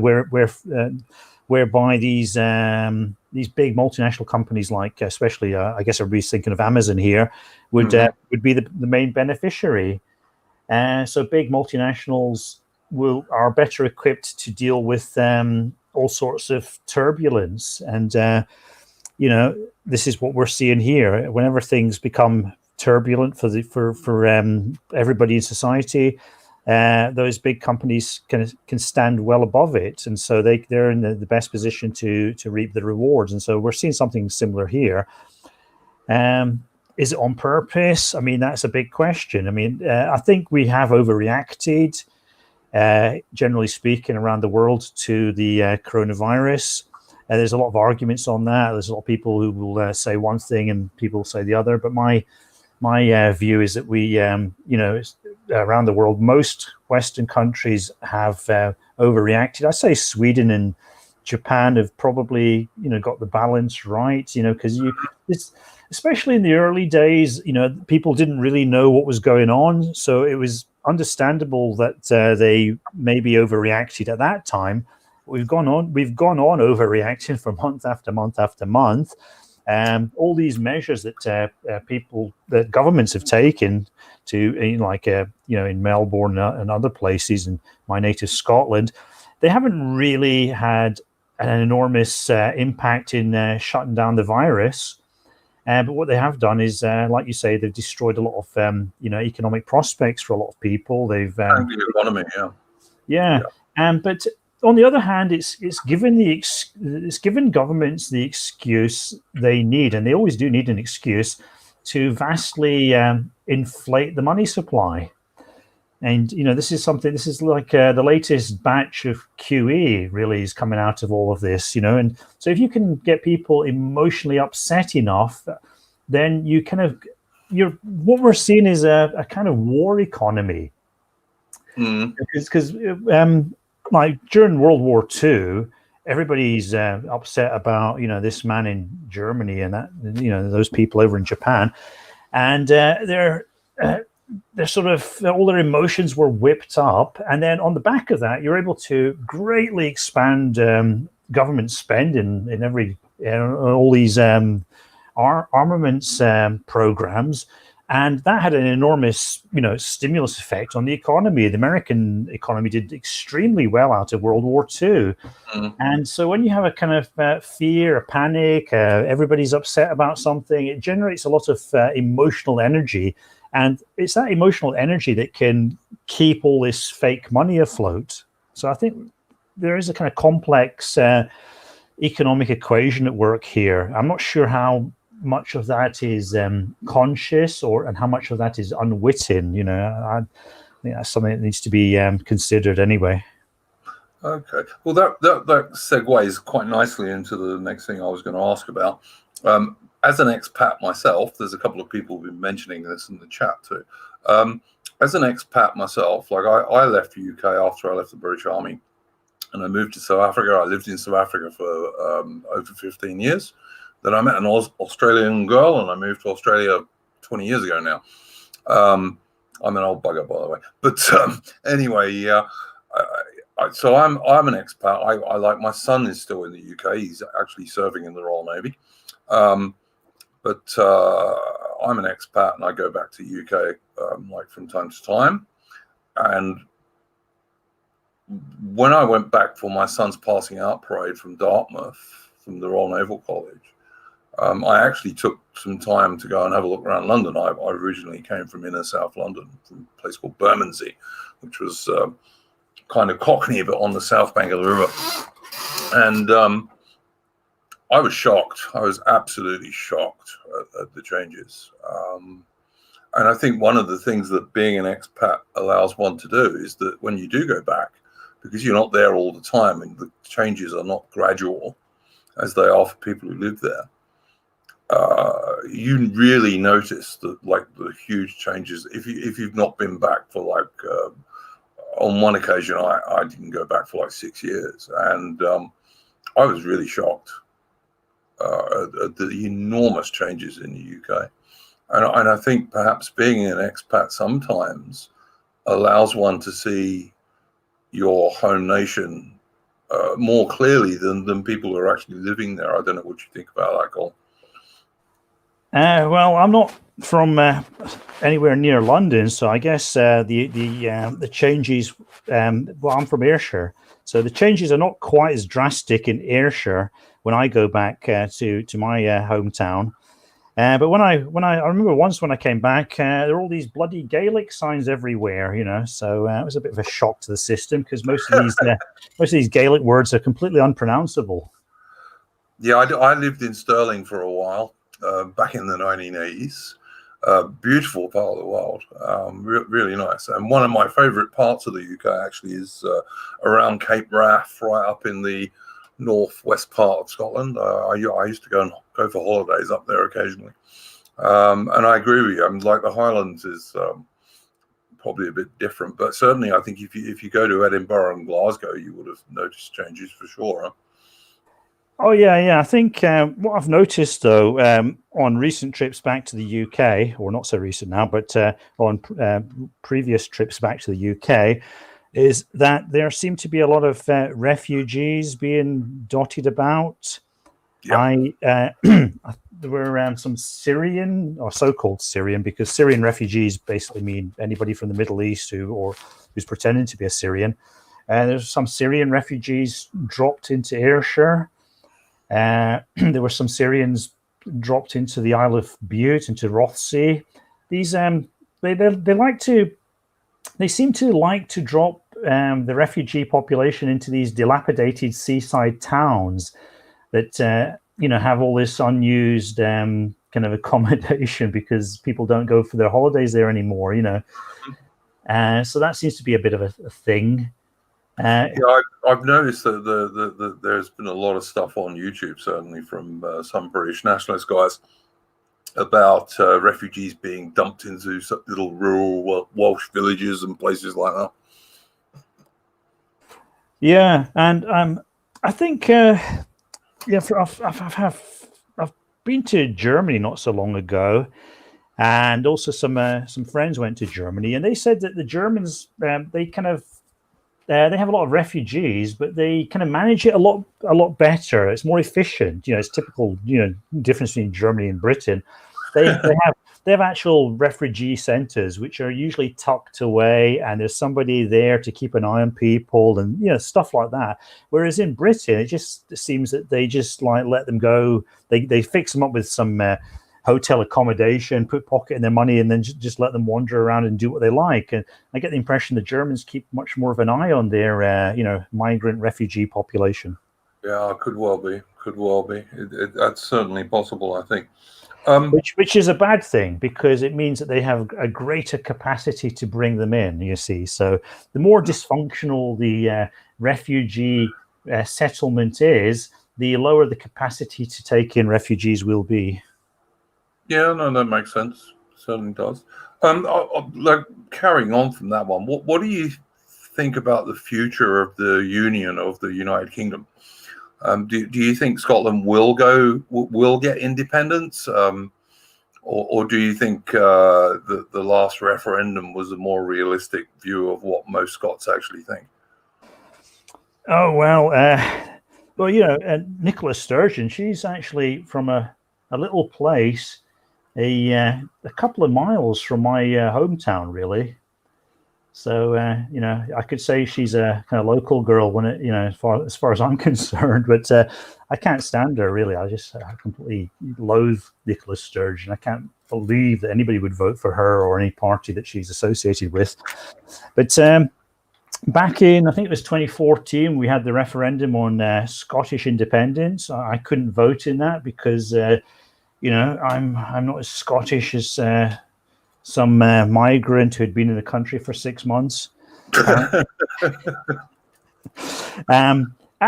whereby these big multinational companies, like especially, I guess everybody's thinking of Amazon here, would be the main beneficiary. So big multinationals are better equipped to deal with all sorts of turbulence. And this is what we're seeing here. Whenever things become turbulent for everybody in society, those big companies can stand well above it, and so they're in the best position to reap the rewards. And so we're seeing something similar here. Is it on purpose? I mean, that's a big question. I mean, I think we have overreacted, generally speaking, around the world to the coronavirus. There's a lot of arguments on that. There's a lot of people who will say one thing and people say the other. But my view is that we, around the world, most Western countries have overreacted. I say Sweden and Japan have probably, got the balance right, because especially in the early days, people didn't really know what was going on. So it was understandable that they maybe overreacted at that time. We've gone on overreacting for month after month after month. All these measures that governments have taken to, in Melbourne and other places, in my native Scotland, they haven't really had an enormous impact in shutting down the virus. But what they have done is, like you say, they've destroyed a lot of, economic prospects for a lot of people. They've
the economy,
yeah. But on the other hand, it's given governments the excuse they need, and they always do need an excuse to vastly inflate the money supply. And this is like the latest batch of QE really is coming out of all of this, and so if you can get people emotionally upset enough, then what we're seeing is a kind of war economy. Because like during World War II, everybody's upset about this man in Germany and that those people over in Japan, and they're sort of all their emotions were whipped up, and then on the back of that, you're able to greatly expand government spending in every all these armaments programs, and that had an enormous stimulus effect on the economy. The American economy did extremely well out of World War II, and so when you have a kind of fear, a panic, everybody's upset about something, it generates a lot of emotional energy. And it's that emotional energy that can keep all this fake money afloat. So I think there is a kind of complex economic equation at work here. I'm not sure how much of that is conscious and how much of that is unwitting. I think that's something that needs to be considered anyway.
Okay. Well, that segues quite nicely into the next thing I was going to ask about. As an expat myself, there's a couple of people who've been mentioning this in the chat too. As an expat myself, like I left the UK after I left the British Army, and I moved to South Africa. I lived in South Africa for over 15 years. Then I met an Australian girl, and I moved to Australia 20 years ago now. I'm an old bugger, by the way. But anyway, yeah. So I'm an expat. I like, my son is still in the UK. He's actually serving in the Royal Navy. But I'm an expat, and I go back to the UK like from time to time. And when I went back for my son's passing out parade from Dartmouth, from the Royal Naval College, I actually took some time to go and have a look around London. I originally came from inner South London, from a place called Bermondsey, which was kind of Cockney, but on the south bank of the river. And I was shocked. I was absolutely shocked at the changes. And I think one of the things that being an expat allows one to do is that when you do go back, because you're not there all the time and the changes are not gradual as they are for people who live there, you really notice the huge changes. If you've not been back for on one occasion, I didn't go back for 6 years, and I was really shocked at the enormous changes in the UK. And I think perhaps being an expat sometimes allows one to see your home nation more clearly than people who are actually living there. I don't know what you think about that, Colin.
Well, I'm not from anywhere near London, so I guess the changes well, I'm from Ayrshire, so the changes are not quite as drastic in Ayrshire when I go back to my hometown. But when I remember once when I came back, there were all these bloody Gaelic signs everywhere, So it was a bit of a shock to the system because most of these Gaelic words are completely unpronounceable.
Yeah, I lived in Stirling for a while back in the 1980s. Beautiful part of the world, really nice. And one of my favourite parts of the UK actually is around Cape Wrath, right up in the northwest part of Scotland. I used to go for holidays up there occasionally, and I agree with you. I mean, like the Highlands is probably a bit different, but certainly I think if you go to Edinburgh and Glasgow, you would have noticed changes for sure. Huh?
Oh yeah. I think what I've noticed though on recent trips back to the UK, or not so recent now, but on previous trips back to the UK, is that there seem to be a lot of refugees being dotted about. Yeah. There were some Syrian, or so-called Syrian, because Syrian refugees basically mean anybody from the Middle East who's pretending to be a Syrian. There's some Syrian refugees dropped into Ayrshire. There were some Syrians dropped into the Isle of Bute, into Rothsea. These they seem to like to drop the refugee population into these dilapidated seaside towns that have all this unused kind of accommodation because people don't go for their holidays there anymore. So that seems to be a bit of a thing.
I've noticed that there's been a lot of stuff on YouTube, certainly from some British nationalist guys, about refugees being dumped into little rural Welsh villages and places like that.
Yeah, and I think I've been to Germany not so long ago, and also some friends went to Germany, and they said that the Germans they have a lot of refugees, but they kind of manage it a lot better. It's more efficient. It's typical, difference between Germany and Britain. They have actual refugee centres which are usually tucked away, and there's somebody there to keep an eye on people and stuff like that. Whereas in Britain, it just seems that they just let them go. They fix them up with some hotel accommodation, put pocket in their money, and then just let them wander around and do what they like. And I get the impression the Germans keep much more of an eye on their, migrant refugee population.
Yeah, could well be. That's certainly possible, I think.
Which is a bad thing because it means that they have a greater capacity to bring them in. You see, so the more dysfunctional the refugee settlement is, the lower the capacity to take in refugees will be.
Yeah, no, that makes sense. Certainly does. Like carrying on from that one, what do you think about the future of the Union of the United Kingdom? Do you think Scotland will get independence, or do you think the last referendum was a more realistic view of what most Scots actually think?
Oh well, Nicola Sturgeon, she's actually from a little place a couple of miles from my hometown, really. So I could say she's a kind of local girl when it, as far as I'm concerned. But I can't stand her, really. I completely loathe Nicola Sturgeon. I can't believe that anybody would vote for her or any party that she's associated with. But back in, I think it was 2014, we had the referendum on Scottish independence. I couldn't vote in that because I'm not as Scottish as some migrant who had been in the country for 6 months. At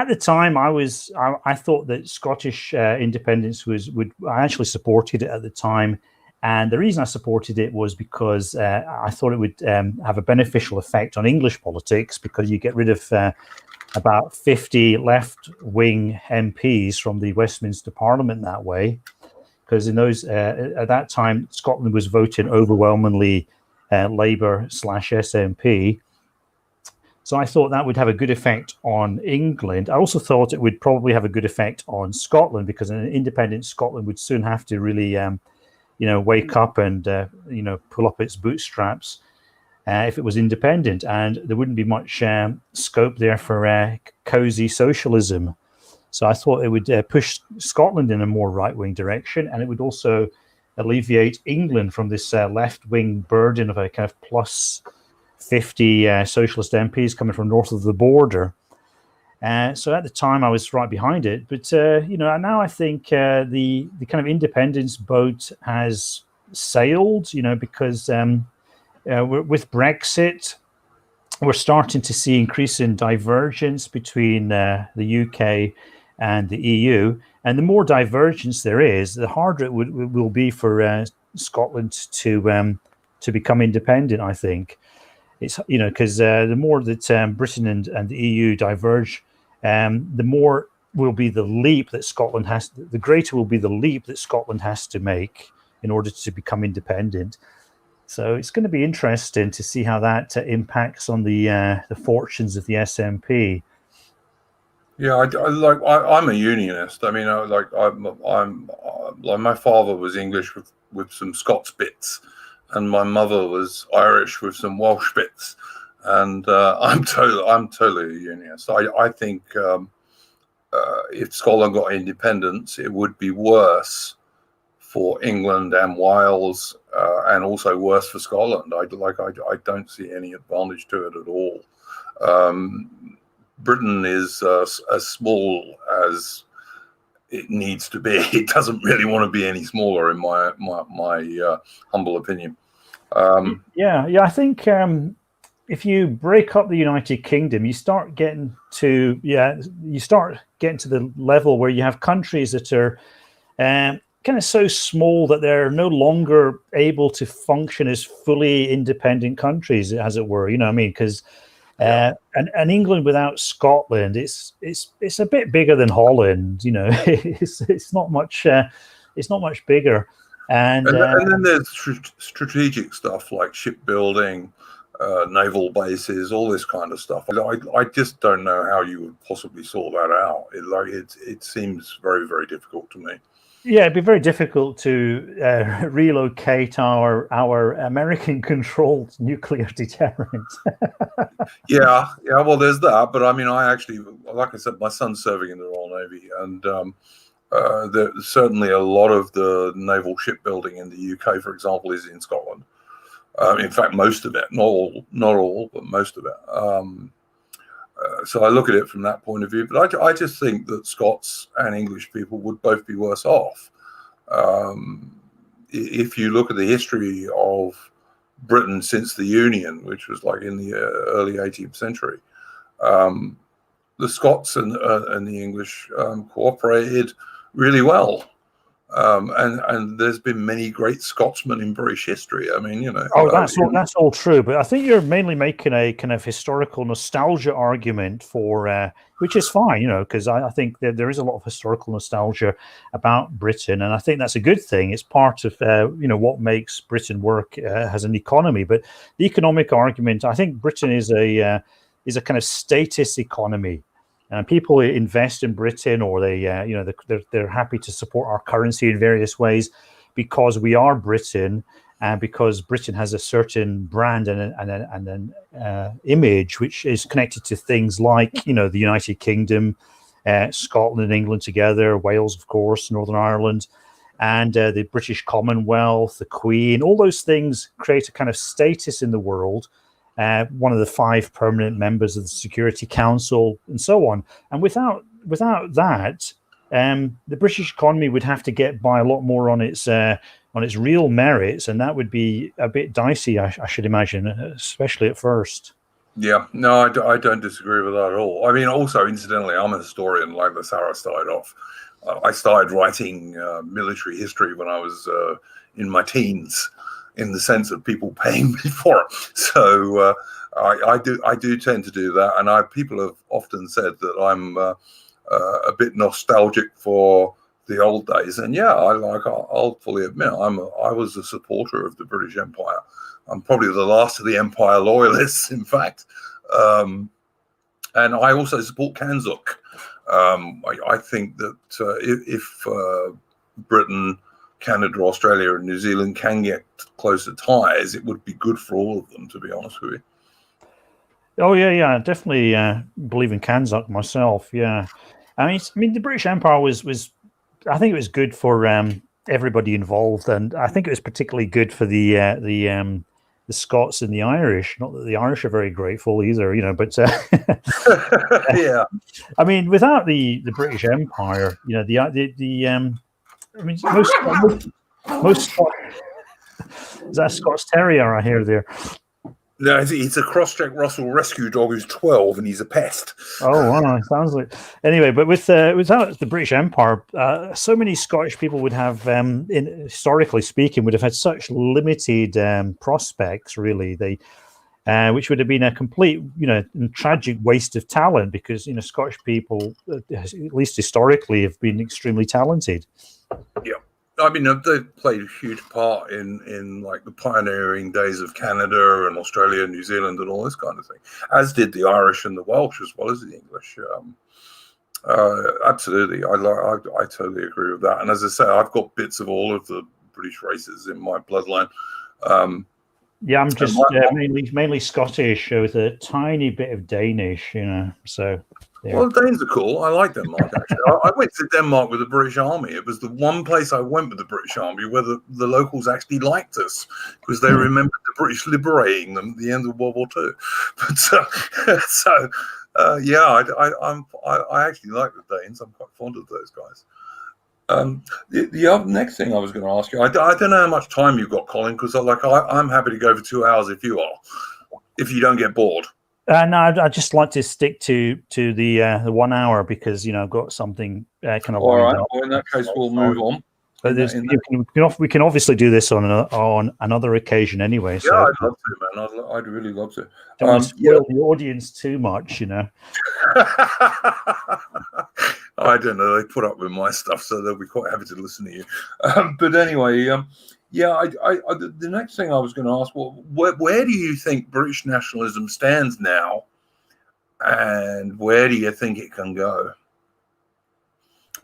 the time, I thought that Scottish independence I actually supported it at the time, and the reason I supported it was because I thought it would have a beneficial effect on English politics because you get rid of about 50 left-wing MPs from the Westminster Parliament that way. Because in those at that time, Scotland was voting overwhelmingly Labour/SNP. So I thought that would have a good effect on England. I also thought it would probably have a good effect on Scotland because an independent Scotland would soon have to really, wake up and pull up its bootstraps. if it was independent, and there wouldn't be much scope there for cozy socialism. So I thought it would push Scotland in a more right-wing direction, and it would also alleviate England from this left-wing burden of a kind of plus 50 socialist MPs coming from north of the border. So at the time, I was right behind it. But, now I think the kind of independence boat has sailed, because with Brexit, we're starting to see increasing divergence between the UK and the EU. And the more divergence there is, the harder it will be for Scotland to become independent, I think. It's, because the more that Britain and the EU diverge, the more will be the leap that Scotland has, the greater will be the leap that Scotland has to make in order to become independent. So it's going to be interesting to see how that impacts on the fortunes of the SNP.
Yeah, I'm a Unionist. I mean, I'm like, my father was English with some Scots bits, and my mother was Irish with some Welsh bits, and I'm totally a Unionist. I think if Scotland got independence, it would be worse for England and Wales, and also worse for Scotland. I don't see any advantage to it at all. Britain is as small as it needs to be. It doesn't really want to be any smaller, in my humble opinion.
I think if you break up the United Kingdom, you start getting to the level where you have countries that are kind of so small that they're no longer able to function as fully independent countries, as it were. You know what I mean? Because and England without Scotland, it's a bit bigger than Holland. It's not much bigger. And
then there's strategic stuff like shipbuilding, naval bases, all this kind of stuff. I just don't know how you would possibly sort that out. It seems very, very difficult to me.
Yeah, it'd be very difficult to relocate our American-controlled nuclear deterrent.
yeah. Well, there's that. But I mean, I actually, like I said, my son's serving in the Royal Navy, and there's certainly a lot of the naval shipbuilding in the UK, for example, is in Scotland. In fact, most of it, not all, but most of it. So I look at it from that point of view. But I just think that Scots and English people would both be worse off. If you look at the history of Britain since the Union, which was like in the early 18th century, the Scots and the English cooperated really well. And there's been many great Scotsmen in British history. I mean,
that's all true. But I think you're mainly making a kind of historical nostalgia argument for, which is fine, because I think that there is a lot of historical nostalgia about Britain, and I think that's a good thing. It's part of what makes Britain work as an economy. But the economic argument, I think Britain is a kind of status economy. And people invest in Britain, or they're happy to support our currency in various ways because we are Britain, and because Britain has a certain brand and an image which is connected to things like the United Kingdom, Scotland and England together, Wales, of course, Northern Ireland, and the British Commonwealth, the Queen. All those things create a kind of status in the world. One of the 5 permanent members of the Security Council, and so on. And without that, the British economy would have to get by a lot more on its real merits, and that would be a bit dicey, I should imagine, especially at first.
Yeah, no, I don't disagree with that at all. I mean, also, incidentally, I'm a historian, like the Sarah started off. I started writing military history when I was in my teens, in the sense of people paying me for it. So I do tend to do that, and people have often said that I'm a bit nostalgic for the old days. And yeah, I'll fully admit I was a supporter of the British Empire. I'm probably the last of the Empire loyalists, in fact. And I also support Kanzuk. I think that if Britain Canada, Australia, and New Zealand can get closer ties, it would be good for all of them, to be honest with you.
Oh yeah, I definitely believe in Kanzak myself. Yeah, I mean, the British Empire was I think it was good for everybody involved, and I think it was particularly good for the Scots and the Irish. Not that the Irish are very grateful either, but
Yeah.
I mean, without the British Empire, I mean, most is that a Scots Terrier I hear there?
No, it's a cross-check Russell rescue dog who's 12 and he's a pest.
Oh, wow, it sounds like. Anyway, but without the British Empire, so many Scottish people would have, historically speaking, would have had such limited prospects. Really, which would have been a complete, tragic waste of talent, because Scottish people, at least historically, have been extremely talented.
Yeah. I mean, they've played a huge part in like the pioneering days of Canada and Australia and New Zealand and all this kind of thing, as did the Irish and the Welsh as well as the English. Absolutely, I totally agree with that. And as I say, I've got bits of all of the British races in my bloodline.
Yeah, I'm just mainly Scottish with a tiny bit of Danish, So. Yeah.
Well, the Danes are cool. I like Denmark, actually. I went to Denmark with the British Army. It was the one place I went with the British Army where the locals actually liked us, because they remembered the British liberating them at the end of World War II. But I actually like the Danes. I'm quite fond of those guys. The next thing I was going to ask you, I don't know how much time you've got, Colin, because I'm happy to go for 2 hours if you are, if you don't get bored.
No, I'd just like to stick to the 1 hour, because I've got something kind of.
All right. Well, in that case, we'll move on.
But we can obviously do this on another occasion anyway.
Yeah,
so.
I'd love to, man. I'd really love to.
Don't want to spoil the audience too much,
I don't know. They put up with my stuff, so they'll be quite happy to listen to you. But anyway, the next thing I was going to ask, where do you think British nationalism stands now, and where do you think it can go?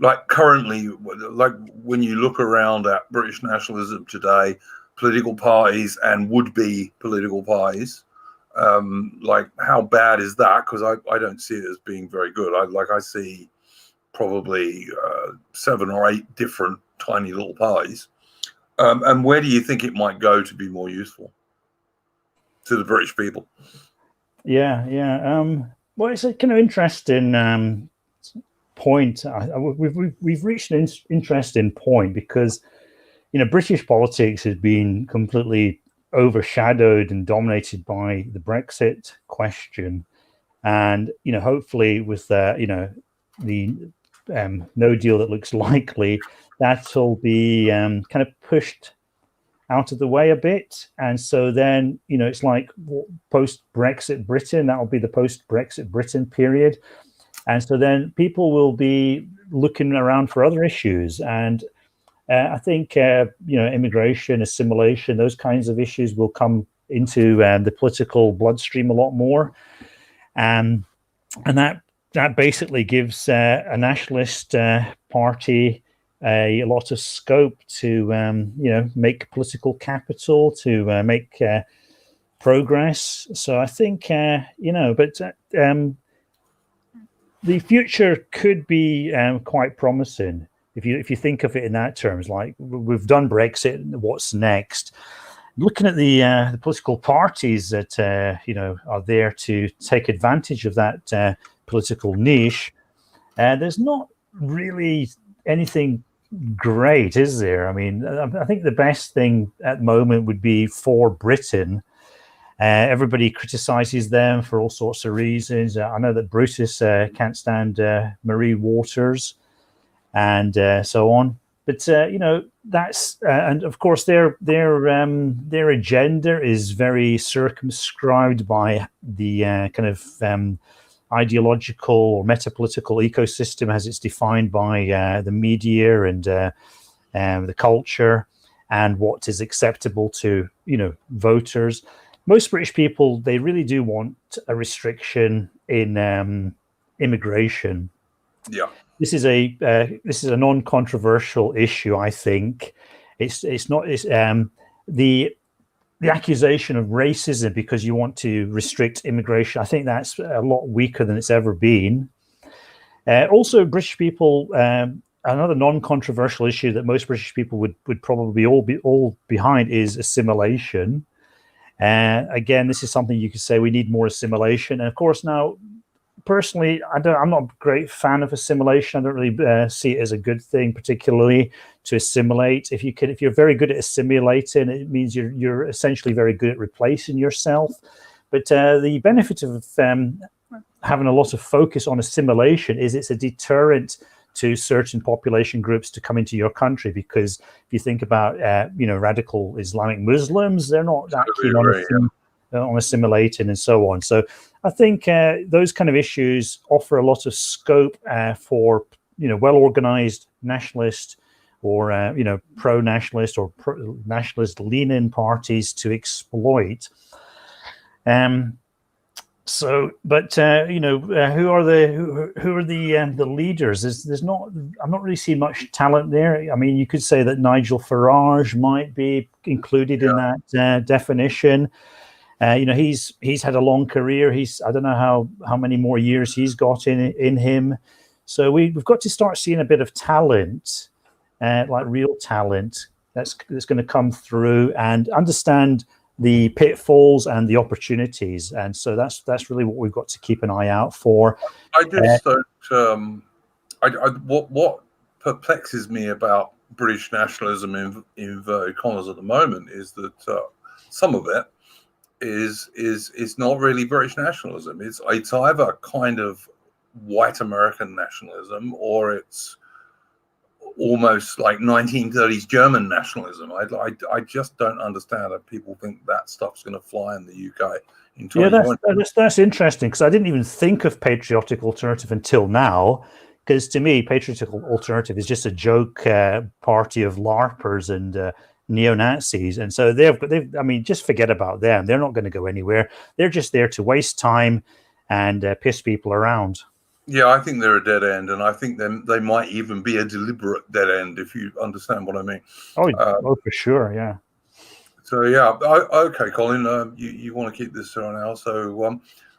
Like currently, like when you look around at British nationalism today, political parties and would-be political parties, like how bad is that? Because I don't see it as being very good. I see probably 7 or 8 different tiny little parties. And where do you think it might go to be more useful to the British people?
Yeah. Well, it's a kind of interesting point. We've reached an interesting point, because British politics has been completely overshadowed and dominated by the Brexit question, and hopefully with the no deal that looks likely, that'll be kind of pushed out of the way a bit. And so then, it's like post-Brexit Britain, that'll be the post-Brexit Britain period. And so then people will be looking around for other issues. And I think, immigration, assimilation, those kinds of issues will come into the political bloodstream a lot more. And that basically gives a nationalist party a lot of scope to, make political capital, to make progress. So I think, the future could be quite promising if you think of it in that terms. Like, we've done Brexit, what's next? Looking at the political parties that are there to take advantage of that political niche, there's not really anything great, is there? I mean, I think the best thing at the moment would be For Britain. Everybody criticizes them for all sorts of reasons. I know that Brutus can't stand Marie Waters and so on. But that's and of course their agenda is very circumscribed by the kind of ideological or metapolitical ecosystem as it's defined by the media and the culture, and what is acceptable to voters. Most British people, they really do want a restriction in immigration.
Yeah.
This is a non-controversial issue, I think. it's not the accusation of racism because you want to restrict immigration. I think that's a lot weaker than it's ever been. Also, British people, another non-controversial issue that most British people would probably all behind is assimilation. Again, this is something you could say we need more assimilation. And of course, now, personally, I'm not a great fan of assimilation. I don't really see it as a good thing, particularly to assimilate. If you're very good at assimilating, it means you're essentially very good at replacing yourself. But the benefit of having a lot of focus on assimilation is it's a deterrent to certain population groups to come into your country, because if you think about radical Islamic Muslims, they're not that keen on assimilating and so on. So I think those kind of issues offer a lot of scope for well-organized nationalist or pro-nationalist or nationalist-leaning parties to exploit. So, but who are the leaders? There's not. I'm not really seeing much talent there. I mean, you could say that Nigel Farage might be included in that definition. He's had a long career. I don't know how many more years he's got in him. So we've got to start seeing a bit of talent, like real talent that's going to come through and understand the pitfalls and the opportunities. And so that's really what we've got to keep an eye out for.
I just don't. What perplexes me about British nationalism in inverted commas at the moment is that some of it is not really British nationalism. It's either kind of white American nationalism, or it's almost like 1930s German nationalism. I just don't understand how people think that stuff's going to fly in the UK in 2020.
Yeah, that's interesting, because I didn't even think of patriotic alternative until now. Because to me, patriotic alternative is just a joke party of LARPers and neo-Nazis, and so they've. I mean, just forget about them. They're not going to go anywhere. They're just there to waste time and piss people around.
Yeah, I think they're a dead end, and I think they might even be a deliberate dead end, if you understand what I mean.
Oh, for sure, yeah.
So yeah, okay, Colin, you want to keep this on now? So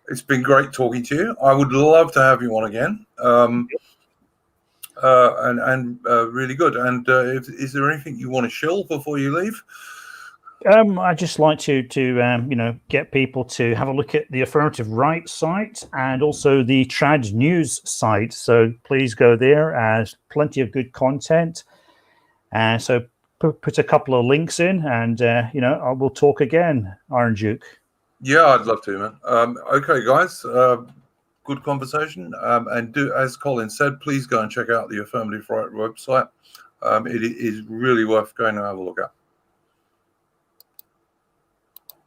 it's been great talking to you. I would love to have you on again. And really good. And is there anything you want to shill before you leave?
I'd just like to get people to have a look at the Affirmative Right site and also the Trad News site. So please go there. As plenty of good content. So put a couple of links in, and I will talk again, Iron Duke. Yeah,
I'd love to, man. Okay, guys. Good conversation. And do, as Colin said, please go and check out the Affirmative Right website. It is really worth going to have a look at.